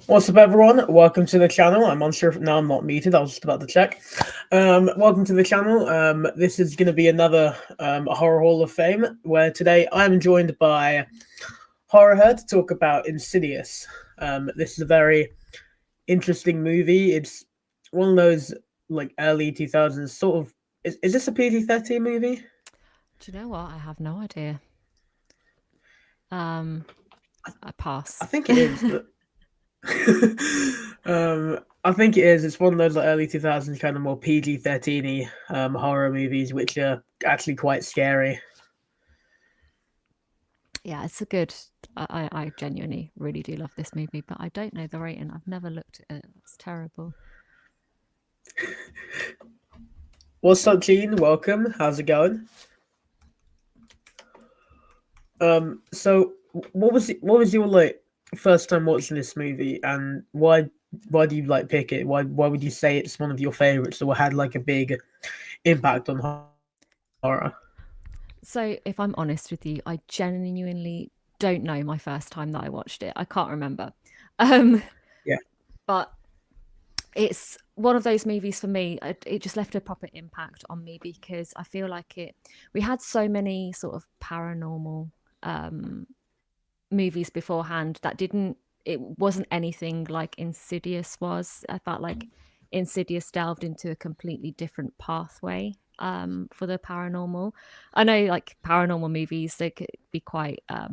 What's up, everyone? Welcome to the channel. I'm unsure if now I'm not muted. I was just about to check. Welcome to the channel. This is going to be another horror hall of fame, where today I'm joined by HorrHer to talk about Insidious. This is a very interesting movie. It's one of those like early 2000s sort of. Is this a PG-13 movie? Do you know what? I have no idea. I I pass. think it is, but I think it is. It's one of those like, early 2000s kind of more PG-13y horror movies, which are actually quite scary. Yeah, it's a good. I genuinely really do love this movie, but I don't know the rating. I've never looked at it. It's terrible. What's up, Gene? Welcome. How's it going? So what was your like first time watching this movie, and why do you like pick it? Why would you say it's one of your favorites or had like a big impact on horror? So, if I'm honest with you, I genuinely don't know my first time that I watched it. I can't remember. Um, Yeah, but it's one of those movies for me. It just left a proper impact on me because I feel like it. We had so many sort of paranormal um, movies beforehand that didn't. It wasn't anything like Insidious was. I felt like Insidious delved into a completely different pathway for the paranormal. I know, like paranormal movies, they could be quite a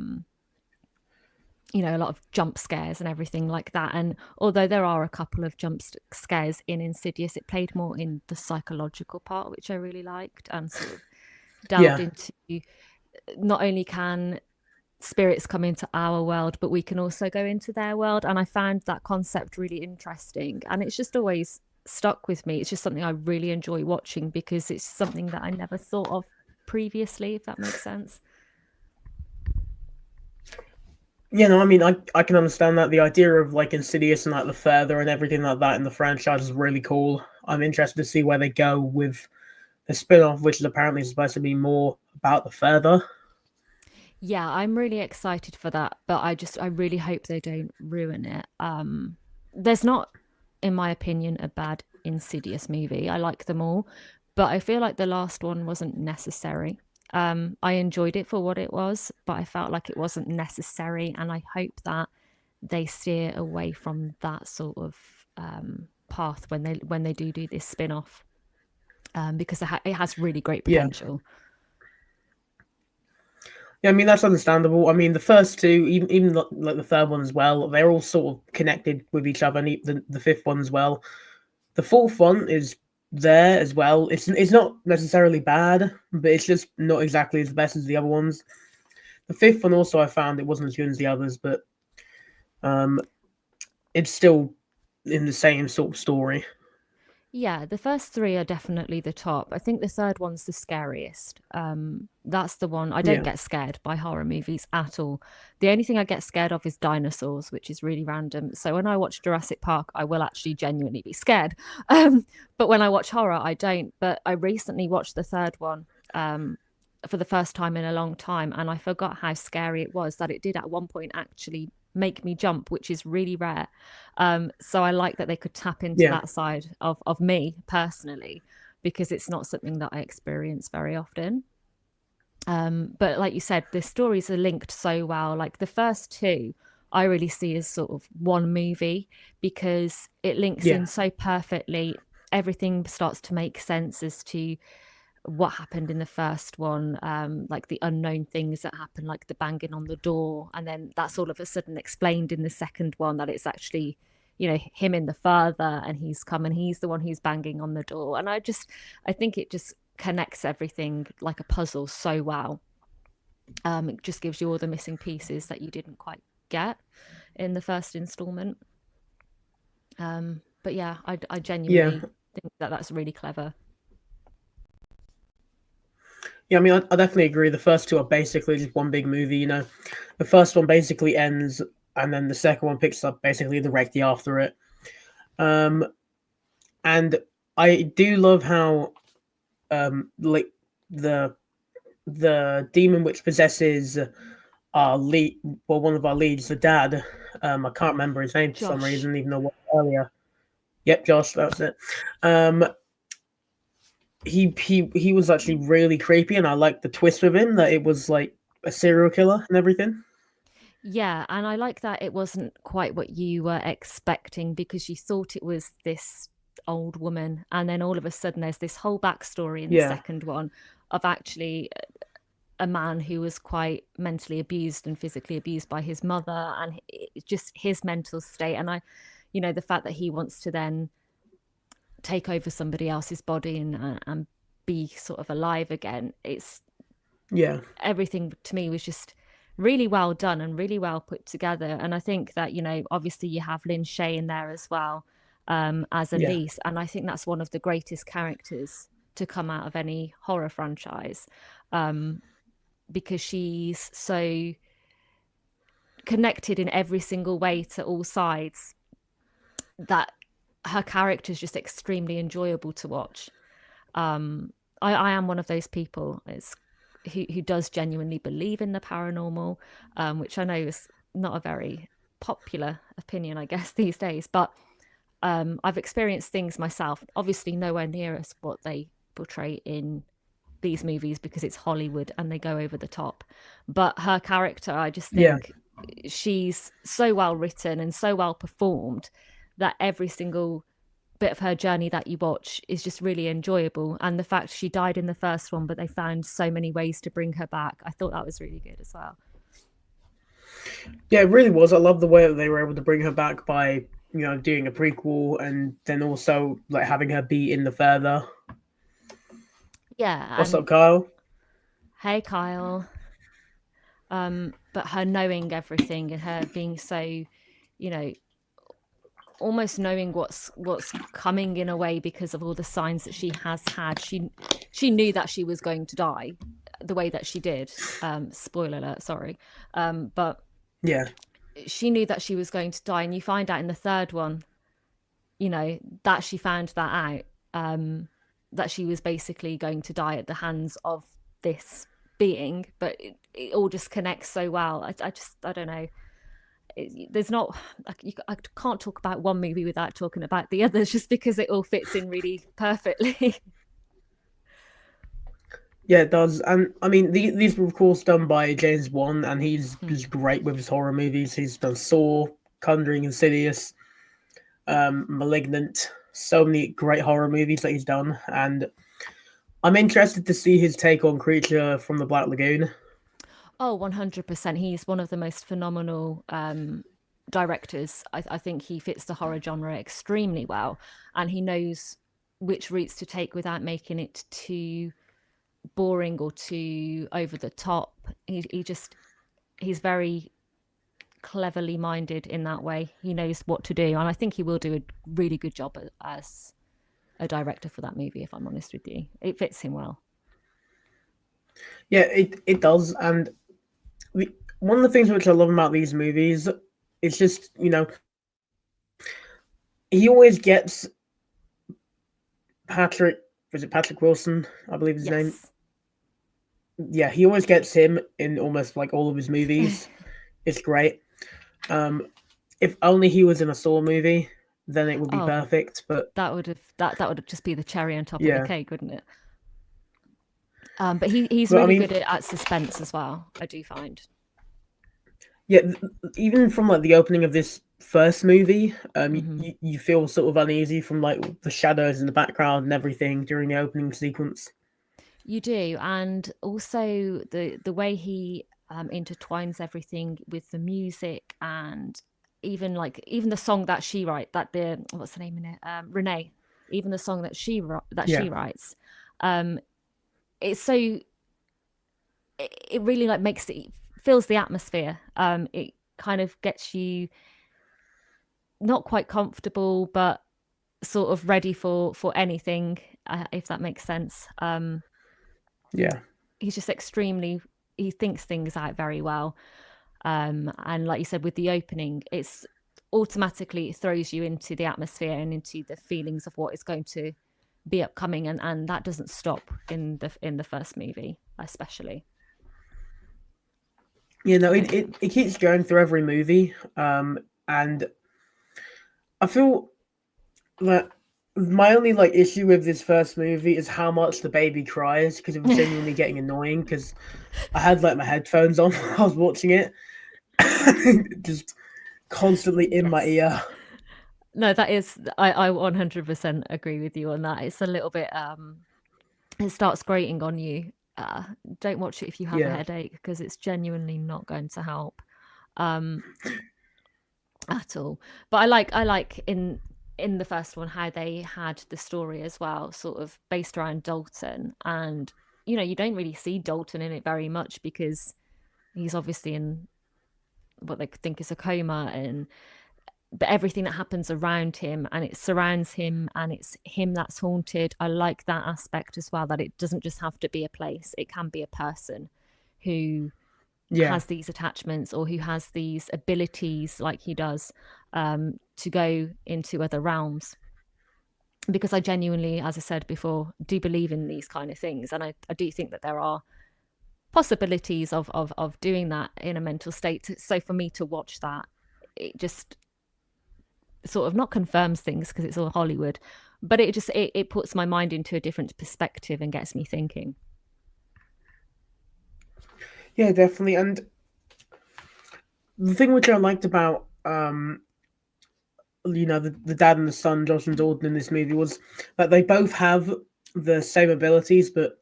lot of jump scares and everything like that. And although there are a couple of jump scares in Insidious, it played more in the psychological part, which I really liked, and sort of delved yeah, into not only can spirits come into our world, but we can also go into their world. And I found that concept really interesting. And it's just always stuck with me. It's just something I really enjoy watching because it's something that I never thought of previously, if that makes sense. yeah. No, I mean, I can understand that the idea of like Insidious and like the further and everything like that in the franchise is really cool. I'm interested to see where they go with the spin-off, which is apparently supposed to be more about the further. Yeah, I'm really excited for that, but I really hope they don't ruin it. There's not, in my opinion, a bad Insidious movie. I like them all, but I feel like the last one wasn't necessary. I enjoyed it for what it was, but I felt like it wasn't necessary, and I hope that they steer away from that sort of path when they do this spin-off, because it has really great Yeah. potential. Yeah, I mean that's understandable. I mean the first two, even like the third one as well, they're all sort of connected with each other. And the fifth one as well. The fourth one is there as well. It's not necessarily bad, but it's just not exactly as best as the other ones. The fifth one also I found it wasn't as good as the others, but um, it's still in the same sort of story. Yeah, the first three are definitely the top. I think the third one's the scariest. That's the one. I don't Yeah, get scared by horror movies at all. The only thing I get scared of is dinosaurs, which is really random. So when I watch Jurassic Park, I will actually genuinely be scared. But when I watch horror, I don't. But I recently watched the third one for the first time in a long time, and I forgot how scary it was that it did at one point actually make me jump, which is really rare. So I like that they could tap into yeah, that side of me personally, because it's not something that I experience very often. But like you said, the stories are linked so well. Like the first two, I really see as sort of one movie because it links yeah, in so perfectly. Everything starts to make sense as to what happened in the first one, like the unknown things that happen, like the banging on the door, and then that's all of a sudden explained in the second one that it's actually, him in the father, and he's come and he's the one who's banging on the door. And I think it just connects everything like a puzzle so well. It just gives you all the missing pieces that you didn't quite get in the first installment. But yeah, I yeah, genuinely think that that's really clever. yeah. I mean, I definitely agree. The first two are basically just one big movie. The first one basically ends, and then the second one picks up basically directly after it. Um, and I do love how like the the demon which possesses our lead, well, one of our leads, the dad. I can't remember his name for some Josh. reason, even though earlier. Yep, Josh, that's it. He was actually really creepy, and I liked the twist with him that it was like a serial killer and everything. Yeah, and I like that it wasn't quite what you were expecting, because you thought it was this old woman, and then all of a sudden there's this whole backstory in the Yeah, second one of actually a man who was quite mentally abused and physically abused by his mother, and just his mental state. And the fact that he wants to then take over somebody else's body and be sort of alive again. yeah, Everything to me was just really well done and really well put together. And I think that, obviously you have Lynn Shay in there as well, as yeah, Elise. And I think that's one of the greatest characters to come out of any horror franchise, because she's so connected in every single way to all sides that her character is just extremely enjoyable to watch. I am one of those people who does genuinely believe in the paranormal, which I know is not a very popular opinion, I guess, these days. But I've experienced things myself, obviously nowhere near as what they portray in these movies, because it's Hollywood and they go over the top. But her character, I just yeah. think she's so well written and so well performed that every single bit of her journey that you watch is just really enjoyable. And the fact she died in the first one, but they found so many ways to bring her back, I thought that was really good as well. Yeah, it really was. I love the way that they were able to bring her back by, doing a prequel and then also like having her be in the further. Yeah, What's and up, Kyle? hey, Kyle. But her knowing everything and her being so, almost knowing what's coming in a way because of all the signs that she has had. She knew that she was going to die the way that she did. Spoiler alert, sorry. But Yeah, she knew that she was going to die, and you find out in the third one, that she found that out, that she was basically going to die at the hands of this being. But it all just connects so well. I don't know. There's not, I can't talk about one movie without talking about the others, just because it all fits in really perfectly. yeah, it does. And I mean, these were of course done by James Wan, and he's just great with his horror movies. He's done Saw, Conjuring, Insidious, Malignant. So many great horror movies that he's done, and I'm interested to see his take on Creature from the Black Lagoon. Oh, 100%. He's one of the most phenomenal directors. I think he fits the horror genre extremely well, and he knows which routes to take without making it too boring or too over the top. He's very cleverly minded in that way. He knows what to do, and I think he will do a really good job as a director for that movie, if I'm honest with you. It fits him well. Yeah, it does. And one of the things which I love about these movies is just, he always gets Patrick, was it Patrick Wilson, I believe his name? Yes. Yeah, he always gets him in almost like all of his movies. It's great. If only he was in a Saw movie, then it would be Oh, perfect. But that would just be the cherry on top of the yeah, cake, wouldn't it? But he's but I really mean, good at suspense as well, I do find. yeah, even from like the opening of this first movie, Hmm. you feel sort of uneasy from like the shadows in the background and everything during the opening sequence. You do, and also the way he intertwines everything with the music, and even the song that she writes, that the what's the name in it, Renee, even the song that Yeah, she writes, um, it's so it really like makes it fills the atmosphere. It kind of gets you not quite comfortable, but sort of ready for anything, if that makes sense. yeah, He's just extremely, he thinks things out very well. And like you said, with the opening, it's automatically, it throws you into the atmosphere and into the feelings of what is going to be upcoming, and that doesn't stop in the first movie, especially. No, it keeps going through every movie. and I feel that my only like issue with this first movie is how much the baby cries, because it was genuinely getting annoying. Because I had like my headphones on while I was watching it, just constantly in my Yes. ear. No, that is I 100% agree with you on that. It's a little bit it starts grating on you. Don't watch it if you have a Yeah, headache because it's genuinely not going to help um at all. But I like in the first one how they had the story as well, sort of based around Dalton. And you don't really see Dalton in it very much because he's obviously in what they think is a coma, and but everything that happens around him and it surrounds him and it's him that's haunted. I like that aspect as well, that it doesn't just have to be a place, it can be a person who yeah, has these attachments or who has these abilities like he does, to go into other realms. Because I genuinely, as I said before, do believe in these kind of things, and I do think that there are possibilities of doing that in a mental state. So for me to watch that, it just sort of not confirms things because it's all Hollywood, but it puts my mind into a different perspective and gets me thinking. yeah, definitely. And the thing which I liked about the dad and the son, Josh and Dalton, in this movie was that they both have the same abilities, but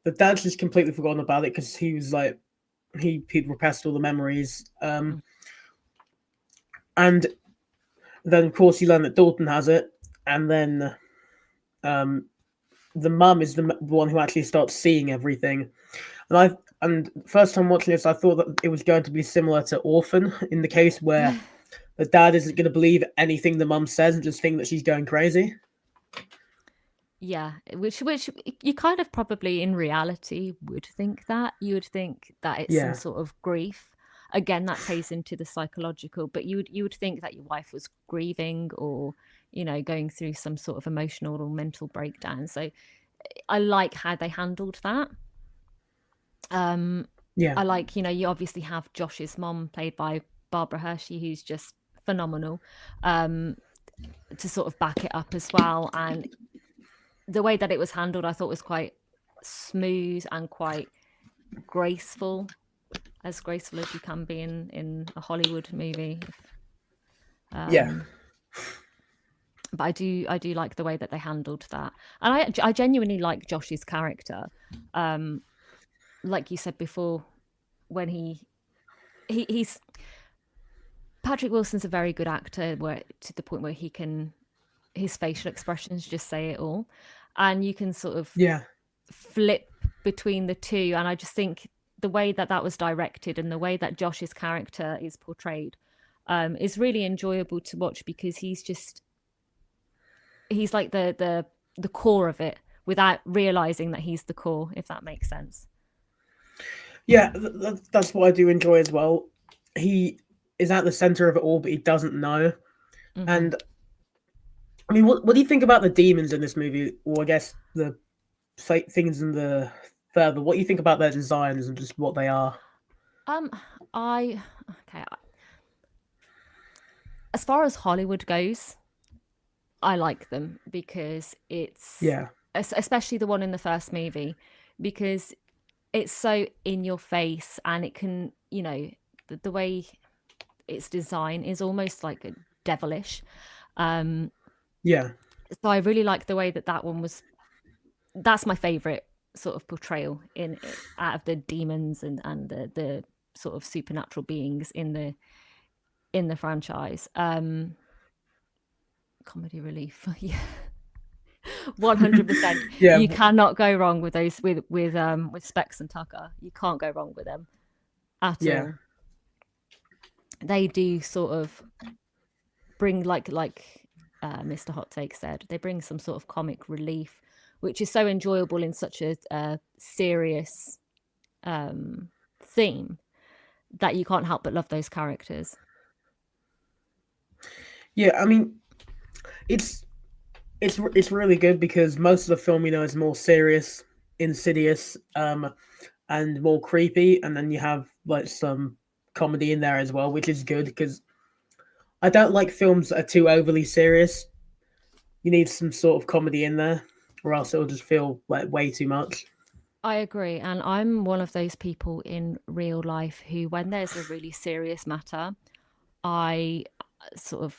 the dad's just completely forgotten about it because he was like he'd repressed all the memories. Mm. And then of course you learn that Dalton has it, and then um, the mum is the one who actually starts seeing everything. And first time watching this, I thought that it was going to be similar to Orphan, in the case where the dad isn't going to believe anything the mum says and just think that she's going crazy. Yeah, which you kind of probably in reality would think that. You would think that it's some Yeah, sort of grief. Again, that plays into the psychological, but you would think that your wife was grieving or going through some sort of emotional or mental breakdown. So I like how they handled that. Um, yeah, I like, you obviously have Josh's mom played by Barbara Hershey, who's just phenomenal, um, to sort of back it up as well. And the way that it was handled, I thought was quite smooth and quite graceful, as graceful as you can be in a Hollywood movie. yeah, Um, but I do like the way that they handled that, and I genuinely like Josh's character. Um, like you said before, when he's Patrick Wilson's a very good actor, where to the point where his facial expressions just say it all, and you can sort of yeah, flip between the two. And I just think the way that that was directed and the way that Josh's character is portrayed, is really enjoyable to watch, because he's like the core of it without realizing that he's the core, if that makes sense. yeah. That's what I do enjoy as well. He is at the center of it all, but he doesn't know. Hmm. And I mean, what do you think about the demons in this movie? Or I guess the things in the further. What do you think about their designs and just what they are? um I okay, as far as Hollywood goes, I like them because it's Yeah, especially the one in the first movie, because it's so in your face, and it can, the way its design is almost like a devilish. Um, yeah, so I really like the way that that one was. That's my favorite sort of portrayal in out of the demons and the sort of supernatural beings in the franchise. Comedy relief, yeah. 100%. yeah, You cannot go wrong with those, with Specs and Tucker. You can't go wrong with them at yeah, all. They do sort of bring, Mr. Hot Take said, they bring some sort of comic relief, which is so enjoyable in such a serious theme, that you can't help but love those characters. yeah. I mean, it's it's really good because most of the film, is more serious, insidious, and more creepy, and then you have like some comedy in there as well, which is good because I don't like films that are too overly serious. You need some sort of comedy in there, or else it'll just feel like way too much. I agree. And I'm one of those people in real life who, when there's a really serious matter, I sort of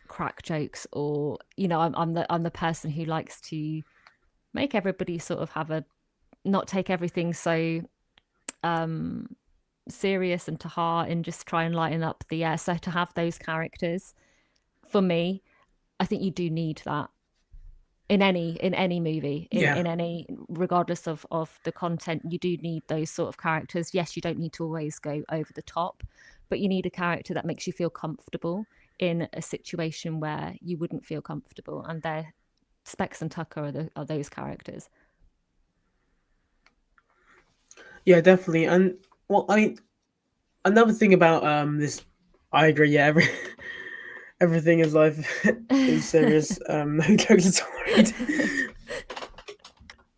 crack jokes, or I'm the person who likes to make everybody sort of have a not take everything so um serious and to heart, and just try and lighten up the air. So to have those characters, for me, I think you do need that in any movie, Yeah, in any, regardless of the content. You do need those sort of characters. Yes, you don't need to always go over the top, but you need a character that makes you feel comfortable in a situation where you wouldn't feel comfortable, and they're Specs and Tucker are those characters. yeah, definitely. And well, I mean, another thing about this, I agree. Yeah, everything in life is serious. No jokes aside,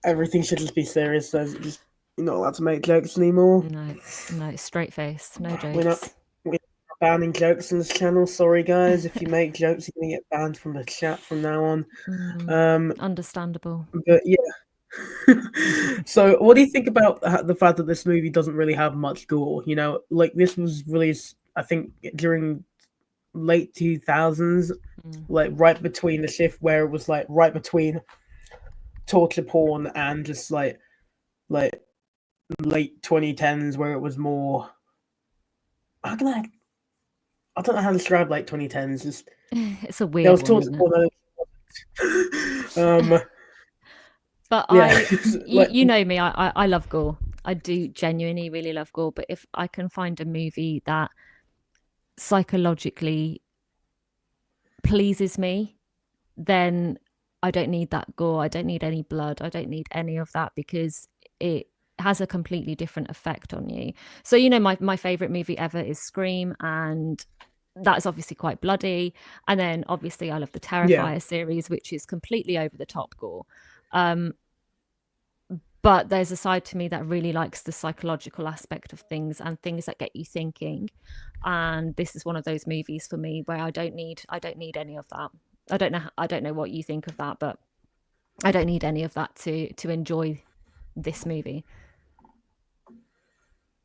everything should just be serious. There's just you're not allowed to make jokes anymore. No, no, straight face, no We're not jokes. we're not banning jokes on this channel. Sorry, guys. If you make jokes, you're gonna get banned from the chat from now on. Understandable. But yeah. So, what do you think about the fact that this movie doesn't really have much gore? You know, like this was released, I think, during late 2000s, Mm. like right between the shift where it was like right between torture porn and just like late 2010s where it was more. How can I don't know how to describe late 2010s. Just It's a there weird was one, torture isn't it? porn. But Yeah, you, like you know me, I love gore. I do genuinely really love gore. But if I can find a movie that psychologically pleases me, then I don't need that gore. I don't need any blood. I don't need any of that, because it has a completely different effect on you. So, my favorite movie ever is Scream, and that's obviously quite bloody. And then obviously I love the yeah, Terrifier series, which is completely over the top gore. Um, but there's a side to me that really likes the psychological aspect of things and things that get you thinking. And this is one of those movies for me where I don't need any of that. I don't know what you think of that, but I don't need any of that to enjoy this movie.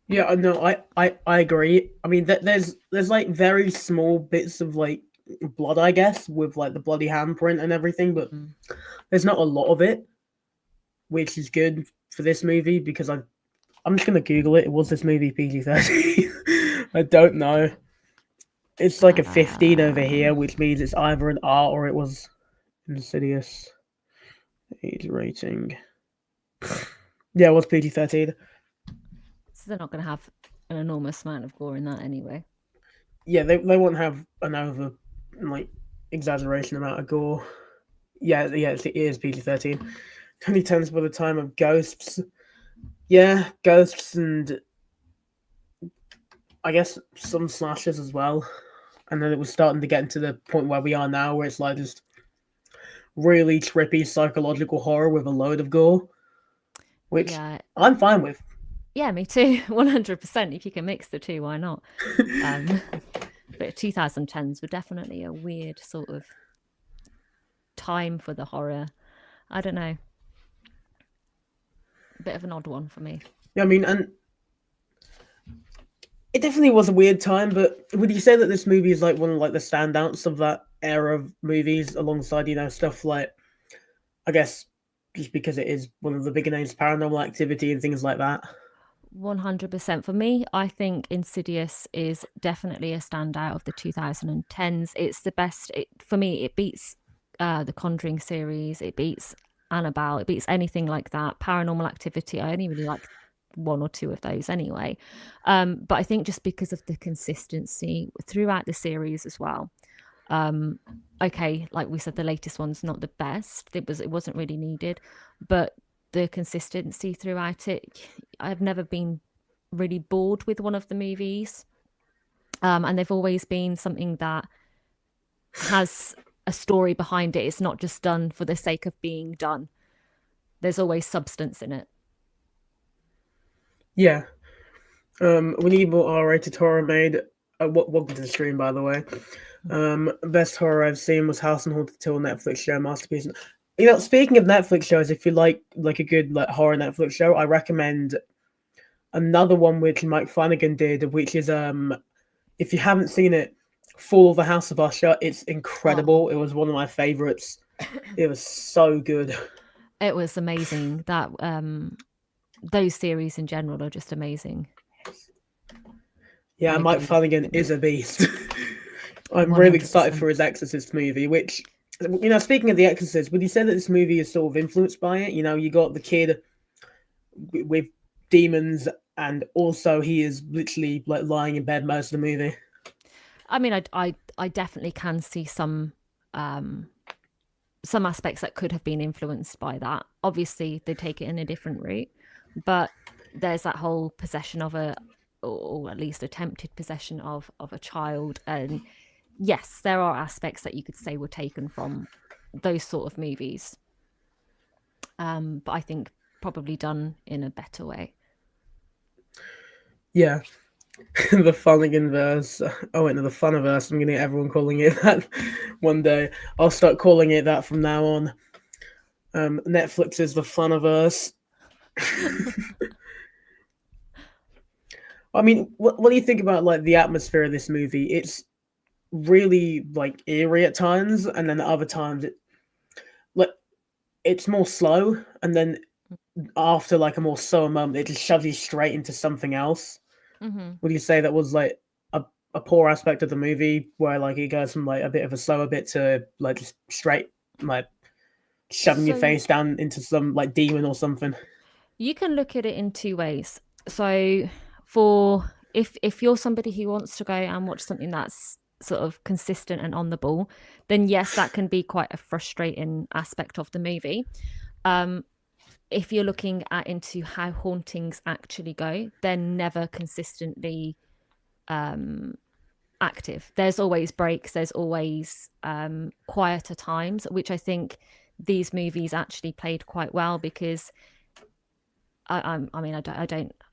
yeah. No, I agree. I mean, there's like very small bits of like blood, I guess, with like the bloody handprint and everything, but Mm. there's not a lot of it, which is good for this movie because I'm just gonna Google it. Was this movie PG-13? I don't know. It's like a 15 over Uh, here, which means it's either an R or it was Insidious age rating. Yeah, it was PG-13. so they're not going to have an enormous amount of gore in that anyway. Yeah, they won't have an over like exaggeration amount of gore. Yeah, it is PG-13. 2010s by the time of Ghosts. Yeah, Ghosts and I guess some slashes as well. And then it was starting to get into the point where we are now, where it's like just really trippy psychological horror with a load of gore, which Yeah, I'm fine with. yeah, me too. 100%. If you can mix the two, why not? Um, but 2010s were definitely a weird sort of time for the horror. I don't know, a bit of an odd one for me. Yeah, I mean, and it definitely was a weird time. But would you say that this movie is like one of like the standouts of that era of movies, alongside stuff like I guess just because it is one of the bigger names, Paranormal Activity and things like that. 100% for me. I think Insidious is definitely a standout of the 2010s. It's the best. For me, it beats the Conjuring series. It beats Annabelle. It beats anything like that. Paranormal Activity. I only really like one or two of those anyway. But I think just because of the consistency throughout the series as well. Okay, like we said, the latest one's not the best. It wasn't really needed, but the consistency throughout it, I've never been really bored with one of the movies. And they've always been something that has a story behind it. It's not just done for the sake of being done. There's always substance in it. Yeah. We need more R-rated horror made. Welcome to the stream, by the way. Best horror I've seen was House and Haunted Hill Netflix show masterpiece. Speaking of Netflix shows, if you like a good like horror Netflix show, I recommend another one which Mike Flanagan did, which is if you haven't seen it, Fall of the House of Usher. It's incredible. It was one of my favorites. It was so good. It was amazing. That those series in general are just amazing. Yeah, Mike Flanagan is a beast. I'm really excited for his Exorcist movie, which, speaking of The Exorcist, would you say that this movie is sort of influenced by it? You got the kid with demons, and also he is literally like lying in bed most of the movie. I mean, I definitely can see some aspects that could have been influenced by that. Obviously, they take it in a different route, but there's that whole possession of or at least attempted possession of a child, and yes, there are aspects that you could say were taken from those sort of movies, but I think probably done in a better way. Yeah. The Flanagan verse. Oh wait, no, the Funiverse. I'm gonna get everyone calling it that one day. I'll start calling it that from now on. Netflix is the Funiverse. I mean, what do you think about like the atmosphere of this movie? It's really like eerie at times, and then at other times it's more slow, and then after like a more slower moment, it just shoves you straight into something else. Mm-hmm. Would you say that was like a poor aspect of the movie, where like it goes from like a bit of a slower bit to like just straight like shoving your face down into some like demon or something? You can look at it in two ways. So for if you're somebody who wants to go and watch something that's sort of consistent and on the ball, then yes, that can be quite a frustrating aspect of the movie. If you're looking into how hauntings actually go, they're never consistently active. There's always breaks, there's always quieter times, which I think these movies actually played quite well, because I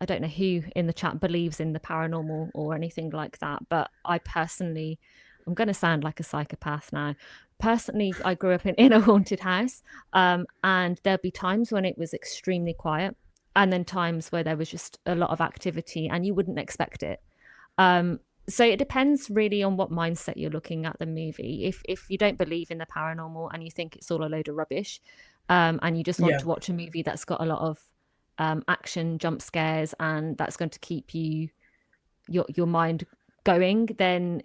don't know who in the chat believes in the paranormal or anything like that, but I personally, I'm going to sound like a psychopath now. Personally, I grew up in a haunted house, and there'd be times when it was extremely quiet, and then times where there was just a lot of activity and you wouldn't expect it. So it depends really on what mindset you're looking at the movie. If you don't believe in the paranormal and you think it's all a load of rubbish, and you just want to watch a movie that's got a lot of action, jump scares, and that's going to keep your mind going, then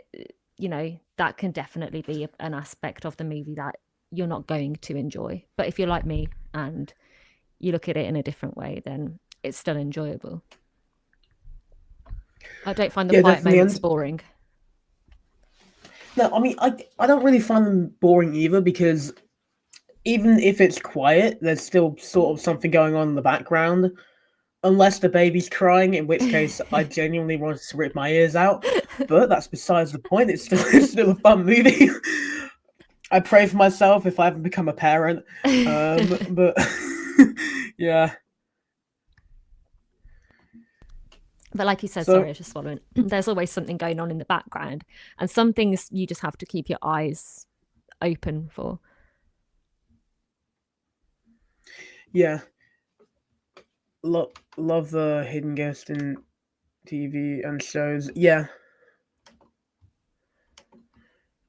that can definitely be an aspect of the movie that you're not going to enjoy. But if you're like me and you look at it in a different way, then it's still enjoyable. I don't find the quiet moments boring. No, I mean, I don't really find them boring either, because even if it's quiet, there's still sort of something going on in the background. Unless the baby's crying, in which case I genuinely wanted to rip my ears out. But that's besides the point. It's still a fun movie. I pray for myself if I haven't become a parent. But yeah. But like you said, sorry, I was just swallowing. There's always something going on in the background, and some things you just have to keep your eyes open for. Yeah. Love the hidden guest in TV and shows. Yeah.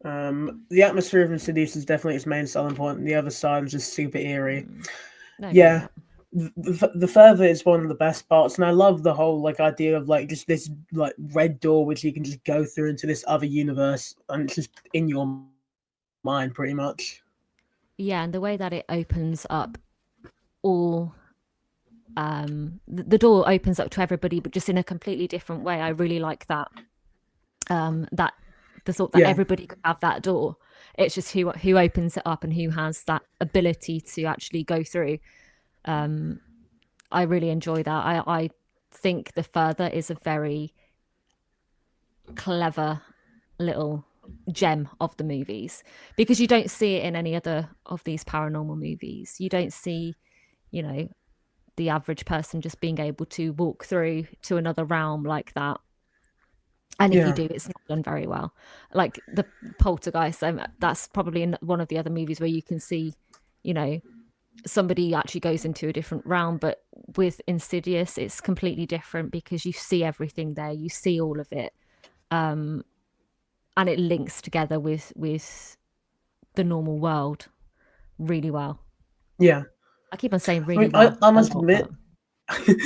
The atmosphere of Insidious is definitely its main selling point. The other side is just super eerie. Yeah. The further is one of the best parts, and I love the whole like idea of like just this like red door which you can just go through into this other universe, and it's just in your mind pretty much. Yeah, and the way that it opens up all the door opens up to everybody, but just in a completely different way. I really like that. That the thought that everybody could have that door. It's just who opens it up and who has that ability to actually go through. I really enjoy that. I think The Further is a very clever little gem of the movies, because you don't see it in any other of these paranormal movies. You don't see, the average person just being able to walk through to another realm like that. And if you Yeah. do, it's not done very well. Like the Poltergeist, that's probably in one of the other movies where you can see, you know, somebody actually goes into a different realm. But with Insidious, it's completely different because you see everything there, you see all of it, and it links together with the normal world really well. Yeah. I keep on saying I really mean, well I a must lot, but admit,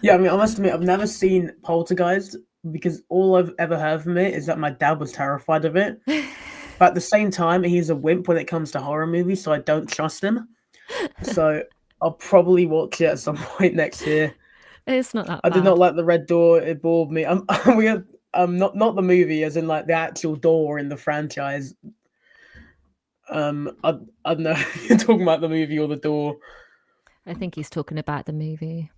yeah, I mean, I must admit, I've never seen Poltergeist because all I've ever heard from it is that my dad was terrified of it. But at the same time, he's a wimp when it comes to horror movies, so I don't trust him. So I'll probably watch it at some point next year. it's not that I did not bad. like the Red Door; it bored me. Not the movie, as in like the actual door in the franchise. I don't know if you're talking about the movie or the door. I think he's talking about the movie,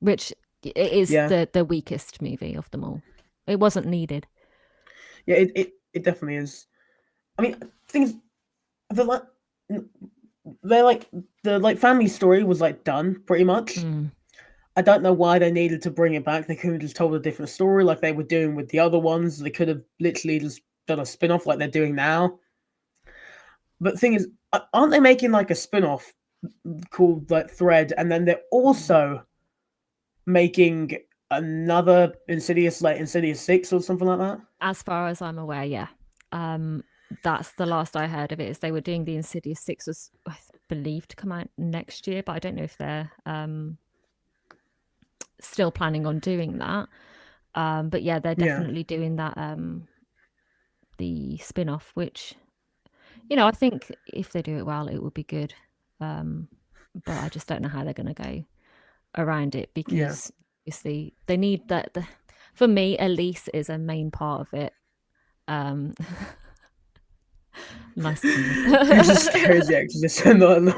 which it is Yeah, the weakest movie of them all. It wasn't needed. yeah, it definitely is. I mean, things the like they're like the like family story was like done pretty much. Mm. I don't know why they needed to bring it back. They could have just told a different story like they were doing with the other ones. They could have literally just done a spin off like they're doing now. But the thing is, aren't they making like a spin off called like Thread? And then they're also making another Insidious, like Insidious 6 or something like that? As far as I'm aware, yeah. That's the last I heard of it. Is they were doing the Insidious 6 was I believe to come out next year, but I don't know if they're still planning on doing that. But yeah, they're Yeah. definitely doing that the spin-off, which I think if they do it well, it would be good. But I just don't know how they're going to go around it Yeah. because obviously they need that. For me, Elise is a main part of it. Nice pun. Who's as scary as the Exorcist? Not at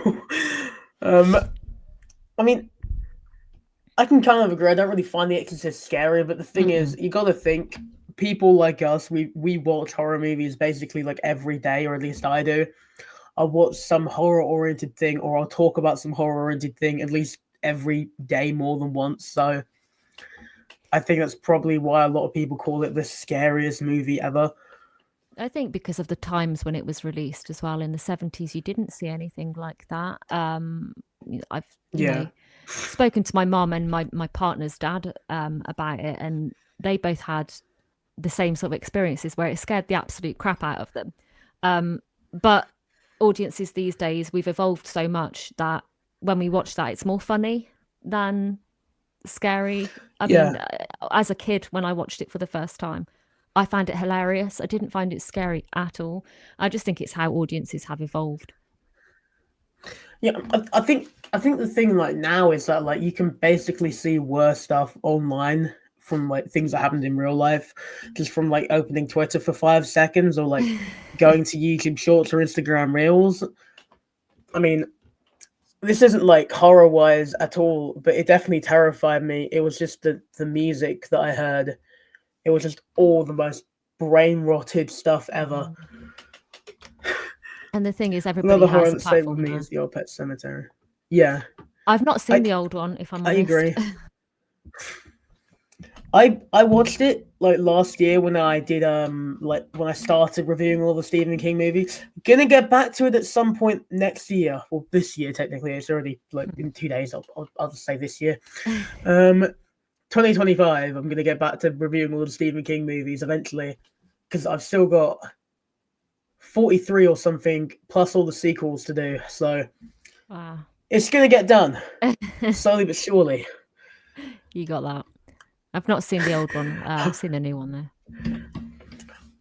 all. I mean, I can kind of agree. I don't really find The Exorcist scary, but the thing is, you got to think people like us, we watch horror movies basically like every day, or at least I do. I'll watch some horror oriented thing, or I'll talk about some horror oriented thing at least every day more than once. So I think that's probably why a lot of people call it the scariest movie ever. I think because of the times when it was released as well in the 70s, you didn't see anything like that. I've Yeah. spoken to my mom and my partner's dad about it, and they both had the same sort of experiences where it scared the absolute crap out of them. But audiences these days, we've evolved so much that when we watch that, it's more funny than scary. I mean, as a kid, when I watched it for the first time, I found it hilarious. I didn't find it scary at all. I just think it's how audiences have evolved. Yeah, I think the thing like now is that like you can basically see worse stuff online from like things that happened in real life, just from like opening Twitter for 5 seconds or like going to YouTube Shorts or Instagram Reels. I mean, this isn't like horror wise at all, but it definitely terrified me. It was just the music that I heard. It was just all the most brain rotted stuff ever. And the thing is, everybody Another horror has a that stayed with platform me now. is the Old Pet Cemetery. Yeah, I've not seen I the old one, if I'm I honest. agree. I watched it like last year when I did like when I started reviewing all the Stephen King movies. Gonna get back to it at some point next year. Well, this year technically. It's already like in 2 days. I'll just say this year. 2025. I'm gonna get back to reviewing all the Stephen King movies eventually because I've still got 43 or something plus all the sequels to do. So Wow. it's gonna get done slowly but surely. You got that. I've not seen the old one. I've seen the new one though.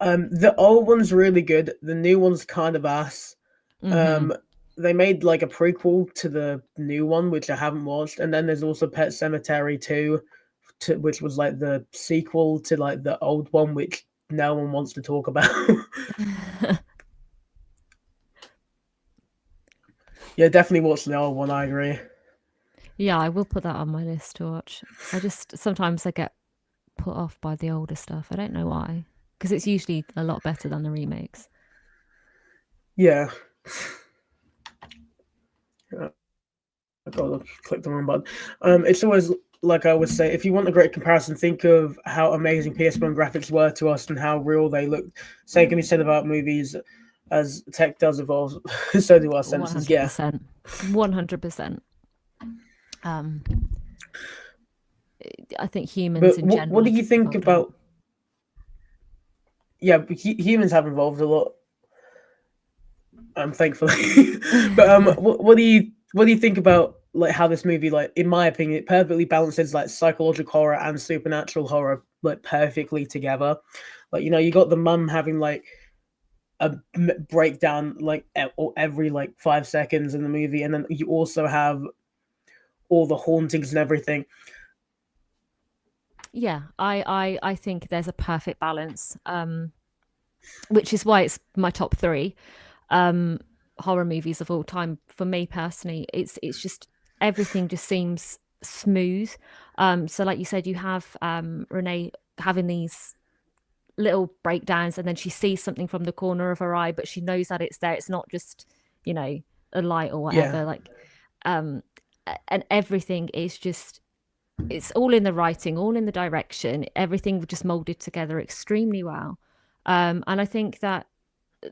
The old one's really good. The new one's kind of ass. Mm-hmm. They made like a prequel to the new one, which I haven't watched, and then there's also Pet Cemetery 2, which was like the sequel to like the old one, which no one wants to talk about. Yeah, definitely watch the old one. I agree. Yeah, I will put that on my list to watch. Sometimes I get put off by the older stuff. I don't know why, because it's usually a lot better than the remakes. Yeah. I got to click the wrong button. It's always like I would say, if you want a great comparison, think of how amazing PS1 graphics were to us and how real they look. Same can be said about movies. As tech does evolve, so do our senses. Yeah, 100%. I think humans but in general. what do you think about? Yeah, humans have evolved a lot. Thankfully, but what do you think about like how this movie, like in my opinion, it perfectly balances like psychological horror and supernatural horror like perfectly together. Like you got the mum having like a breakdown like every like 5 seconds in the movie, and then you also have all the hauntings and everything. Yeah, I think there's a perfect balance, which is why it's my top three horror movies of all time for me personally. It's just everything just seems smooth. So like you said, you have Renee having these little breakdowns, and then she sees something from the corner of her eye, but she knows that it's there. It's not just a light or whatever. Yeah. Like and everything is just, it's all in the writing, all in the direction, everything just molded together extremely well. And I think that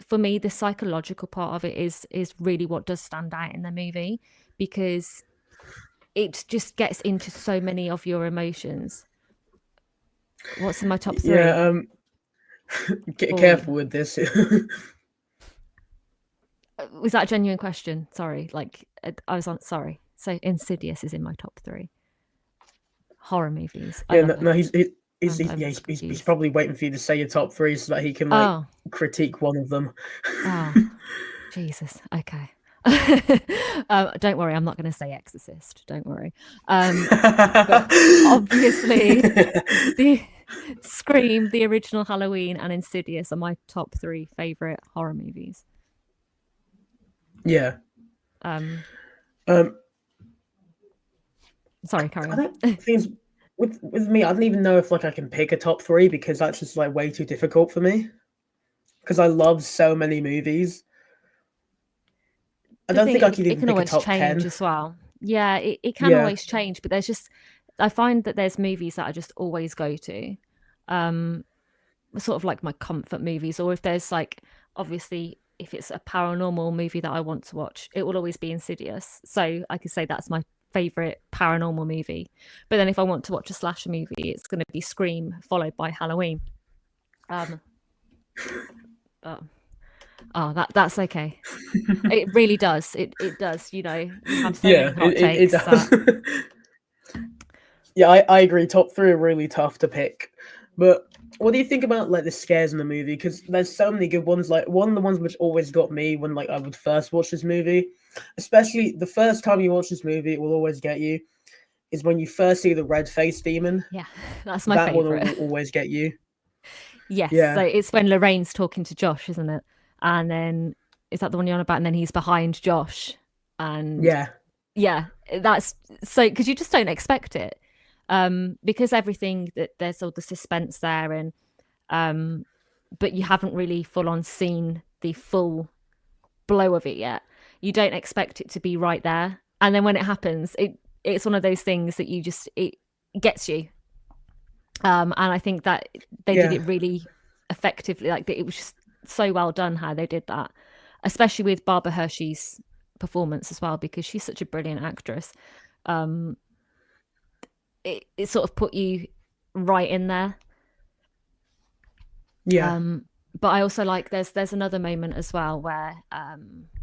for me, the psychological part of it is really what does stand out in the movie, because it just gets into so many of your emotions. What's in my top three? Yeah, get careful with this. Was that a genuine question? Sorry, like I was on. Sorry. So Insidious is in my top three horror movies. Yeah, no, he's probably waiting for you to say your top three so that he can like critique one of them. Oh, Jesus. Okay. Don't worry, I'm not going to say Exorcist. Don't worry. But obviously, the Scream, the original Halloween, and Insidious are my top three favorite horror movies. Yeah. Sorry, carry on. I don't things with me. I don't even know if like I can pick a top three because that's just like way too difficult for me. Because I love so many movies. I don't think I can even pick a top 10 as well. Yeah, it can always change, but there's just, I find that there's movies that I just always go to, sort of like my comfort movies, or if there's like, obviously, if it's a paranormal movie that I want to watch, it will always be Insidious. So I could say that's my favorite paranormal movie. But then if I want to watch a slasher movie, it's going to be Scream followed by Halloween. That's okay. It really does. It does. You have so many hot takes. It does. Yeah, I agree. Top three are really tough to pick. But what do you think about like the scares in the movie? Because there's so many good ones. Like one of the ones which always got me when like I would first watch this movie, especially the first time you watch this movie, it will always get you. Is when you first see the red face demon. Yeah, that's my favorite. That one will always get you. Yes, yeah. So it's when Lorraine's talking to Josh, isn't it? And then is that the one you're on about? And then he's behind Josh, and yeah, that's so because you just don't expect it, because everything that there's all the suspense there, and but you haven't really full on seen the full blow of it yet. You don't expect it to be right there, and then when it happens, it's one of those things that it gets you. And I think that they did it really effectively. Like it was just so well done how they did that, especially with Barbara Hershey's performance as well, because she's such a brilliant actress. It sort of put you right in there. Yeah. But I also like there's another moment as well where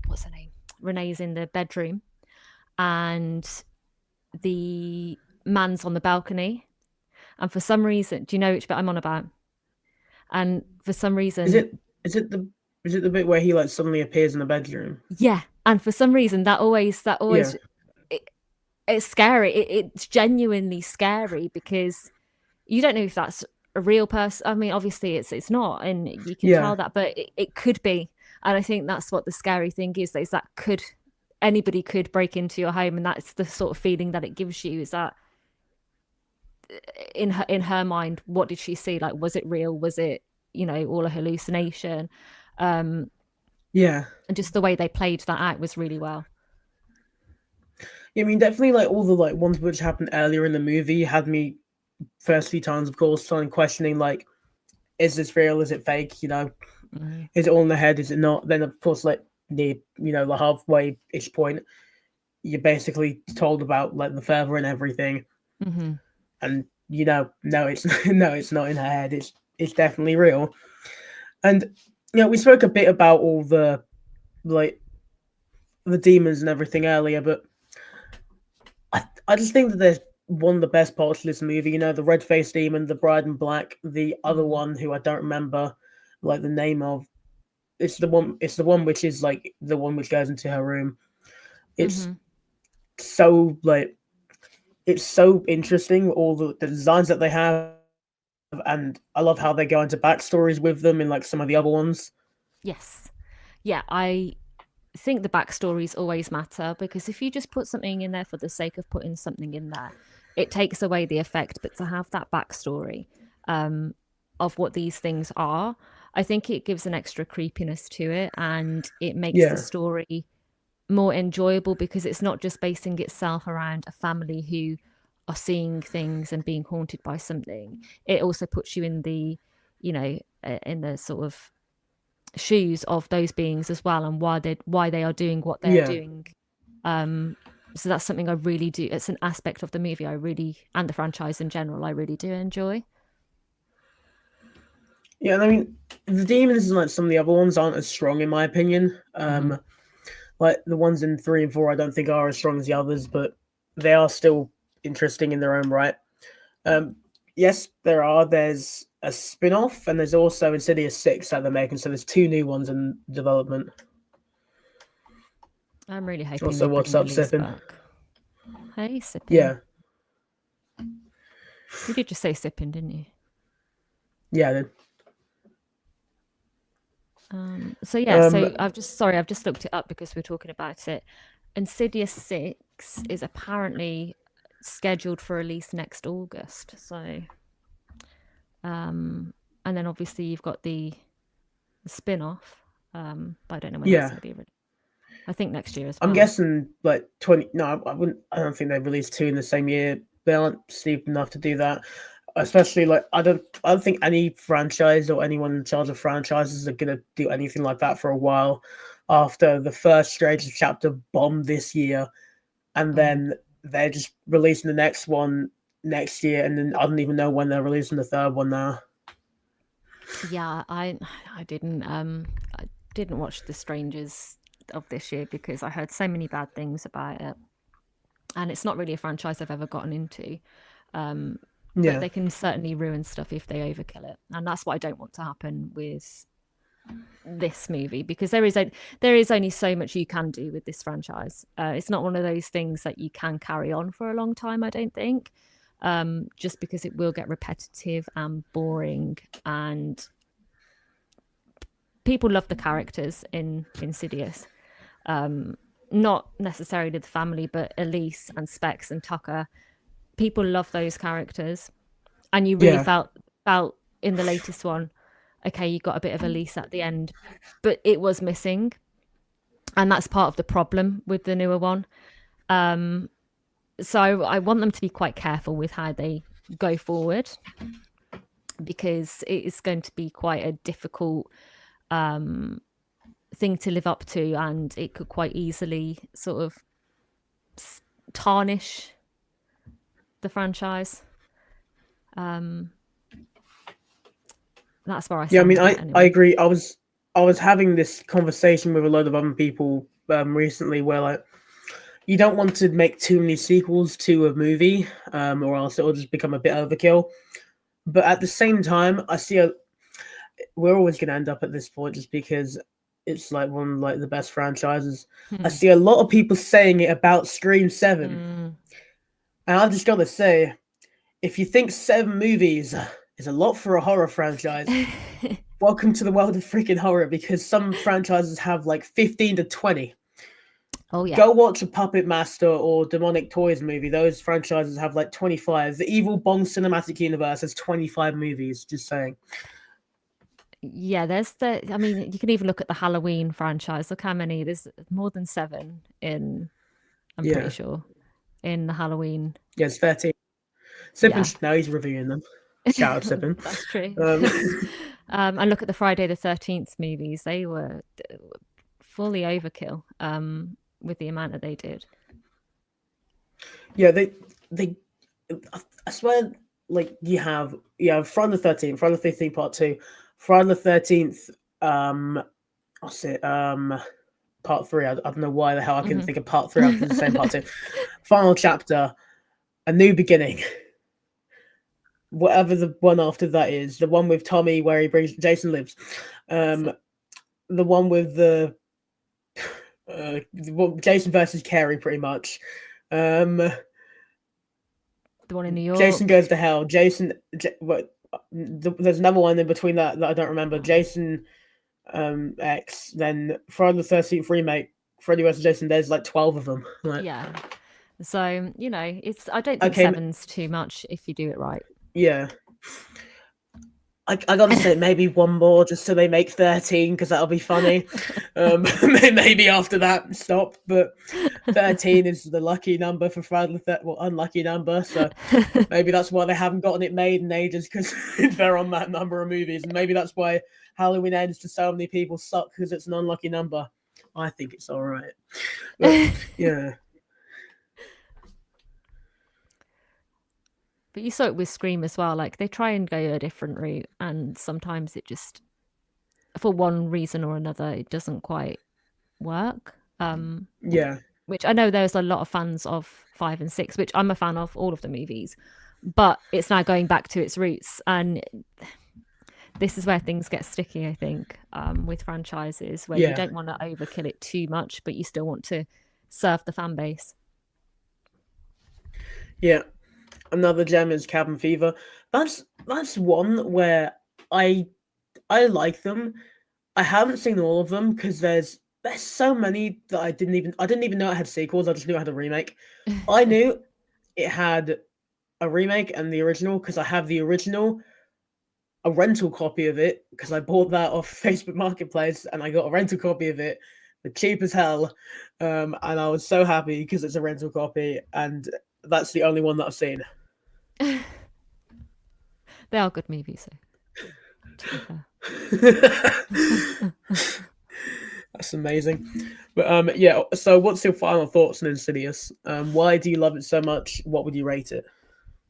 what's her name? Renee's in the bedroom and the man's on the balcony. And for some reason, do you know which bit I'm on about? And for some reason, is it the bit where he like suddenly appears in the bedroom? Yeah, and for some reason that always it's scary. It's genuinely scary because you don't know if that's a real person. I mean, obviously it's not, and you can tell that, but it could be. And I think that's what the scary thing is that anybody could break into your home, and that's the sort of feeling that it gives you, is that in her mind, what did she see? Like, was it real? Was it, all a hallucination? Yeah. And just the way they played that out was really well. Yeah, I mean, definitely like all the like ones which happened earlier in the movie had me first few times, of course, starting questioning like, is this real? Is it fake? Mm. Is it all in the head? Is it not? Then of course, like the halfway ish point, you're basically told about like the further and everything, Mm-hmm. and no, it's no, it's not in her head. It's definitely real. And we spoke a bit about all the like the demons and everything earlier, but I just think that there's one of the best parts of this movie. The red faced demon, the bride in black, the other Mm. one who I don't remember like the name of. It's the one which is like the one which goes into her room. It's Mm-hmm. so like it's so interesting, all the designs that they have, and I love how they go into backstories with them in like some of the other ones. Yes. Yeah, I think the backstories always matter, because if you just put something in there for the sake of putting something in there, it takes away the effect. But to have that backstory um, of what these things are, I think it gives an extra creepiness to it, and it makes the Yeah, story more enjoyable, because it's not just basing itself around a family who are seeing things and being haunted by something. It also puts you in the, in the sort of shoes of those beings as well, and why they are doing what they are yeah, doing. Um, so that's something I really do. It's an aspect of the movie I really, and the franchise in general, I really do enjoy. yeah. And I mean, the demons and like some of the other ones aren't as strong in my opinion. Mm-hmm. Like the ones in 3 and 4, I don't think are as strong as the others, but they are still interesting in their own right. Um, yes, there's a spin-off, and there's also Insidious 6 that they're making. So there's two new ones in development. I'm really hoping they Also, bring what's up, Elise Sippin? back. Hey, sipping. Yeah, You did just say sipping, didn't you? yeah. Then. So yeah, Um, so I've just looked it up because we're talking about it. Insidious 6 is apparently scheduled for release next August. So and then obviously you've got the spin-off. But I don't know when that's yeah. going to be released. I think next year as I'm well. guessing like 20. No, I wouldn't. I don't think they released two in the same year. They aren't stupid enough to do that. Especially like I don't think any franchise or anyone in charge of franchises are gonna do anything like that for a while. After the first Stranger chapter bombed this year, and Mm. then they're just releasing the next one next year, and then I don't even know when they're releasing the third one now. Yeah, I didn't watch The Strangers of this year because I heard so many bad things about it, and it's not really a franchise I've ever gotten into. Um, but Yeah, they can certainly ruin stuff if they overkill it, and that's what I don't want to happen with this movie, because there is only so much you can do with this franchise. It's not one of those things that you can carry on for a long time, I don't think. Just because it will get repetitive and boring, and people love the characters in Insidious. Not necessarily the family, but Elise and Specs and Tucker. People love those characters, and you really yeah, felt in the latest one. Okay, you got a bit of Elise at the end, but it was missing, and that's part of the problem with the newer one. So I want them to be quite careful with how they go forward, because it is going to be quite a difficult thing to live up to, and it could quite easily sort of tarnish the franchise. That's where I yeah. I stand mean, on it I anyway. agree. I was having this conversation with a lot of other people recently, where like you don't want to make too many sequels to a movie, or else it will just become a bit overkill. But at the same time, we're always going to end up at this point just because it's like one of like the best franchises. I Hmm. see a lot of people saying it about Scream 7, Mm. and I've just got to say, if you think 7 movies is a lot for a horror franchise, welcome to the world of freaking horror, because some franchises have like 15 to 20. Oh yeah. Go watch a Puppet Master or Demonic Toys movie. Those franchises have like 25. The Evil Bong Cinematic Universe has 25 movies, just saying. Yeah, I mean, you can even look at the Halloween franchise. Look how many, there's more than seven in, I'm pretty Yeah. sure. in the Halloween. Yeah, it's 13. Yeah. Sippin, now he's reviewing them. Shout out Sippin. That's true. Um, And look at the Friday the 13th movies. They were fully overkill with the amount that they did. yeah, they I swear, like you have Friday the 13th, Friday the 15th Part 2, Friday the 13th, what's it, Part 3. I don't know why the hell I couldn't think of Part 3 after the same Part 2. Final Chapter, A New Beginning. Whatever the one after that is, the one with Tommy where he brings Jason lives, the one with the Jason versus Carrie, pretty much. The one in New York. Jason Goes to Hell. There's another one in between that I don't remember. Jason X. Then Friday the 13th remake, Freddy vs. Jason. There's like 12 of them. Like, yeah. So it's. I don't think seven's too much if you do it right. Yeah. I gotta say maybe one more just so they make 13 because that'll be funny. Maybe after that stop, but 13 is the lucky number for Friday the unlucky number. So maybe that's why they haven't gotten it made in ages because they're on that number of movies, and maybe that's why Halloween Ends to so many people suck because it's an unlucky number. I think it's all right. But, yeah. But you saw it with Scream as well. Like they try and go a different route, and sometimes it just, for one reason or another, it doesn't quite work. Yeah. Which I know there's a lot of fans of 5 and 6, which I'm a fan of all of the movies, but it's now going back to its roots, and this is where things get sticky, I think, with franchises where you don't want to overkill it too much, but you still want to serve the fan base. Yeah. Another gem is Cabin Fever. That's one where I like them. I haven't seen all of them because there's so many that I didn't even know it had sequels. I just knew it had a remake. I knew it had a remake and the original because I have the original, a rental copy of it because I bought that off Facebook Marketplace and I got a rental copy of it, cheap as hell, and I was so happy because it's a rental copy and that's the only one that I've seen. They are good movies, though. That's amazing. But yeah, so what's your final thoughts on Insidious? Why do you love it so much? What would you rate it?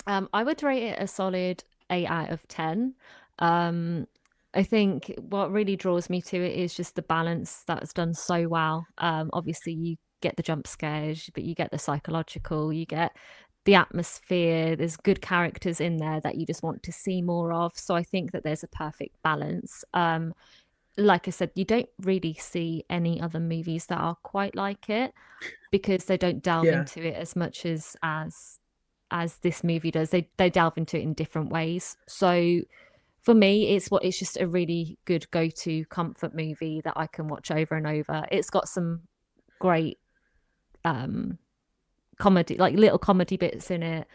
I would rate it a solid 8 out of 10. I think what really draws me to it is just the balance that's done so well. Obviously you get the jump scares, but you get the psychological, you get the atmosphere, there's good characters in there that you just want to see more of. So I think that there's a perfect balance. Like I said, you don't really see any other movies that are quite like it because they don't delve into it as much as this movie does. They delve into it in different ways. So for me, it's just a really good go-to comfort movie that I can watch over and over. It's got some great comedy, like little comedy bits in it,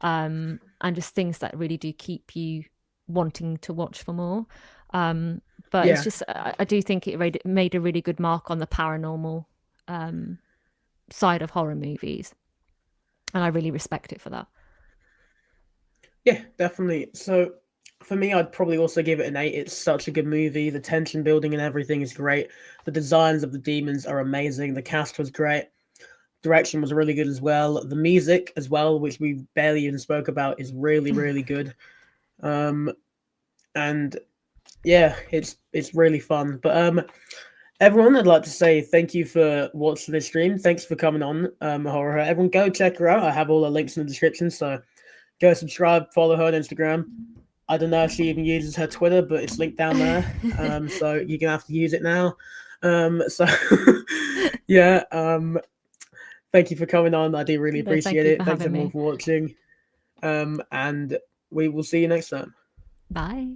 and just things that really do keep you wanting to watch for more. But it's just, I do think it made a really good mark on the paranormal side of horror movies, and I really respect it for that. Yeah, definitely. So for me, I'd probably also give it an 8. It's such a good movie. The tension building and everything is great. The designs of the demons are amazing. The cast was great. Direction was really good as well. The music as well, which we barely even spoke about, is really, really good. And yeah, it's really fun. But everyone, I'd like to say thank you for watching this stream. Thanks for coming on, HorrHer. Everyone, go check her out. I have all the links in the description, so go subscribe, follow her on Instagram. I don't know if she even uses her Twitter, but it's linked down there. So you're gonna have to use it now. So yeah. Thank you for coming on. I do really appreciate it. Thanks everyone for watching. And we will see you next time. Bye.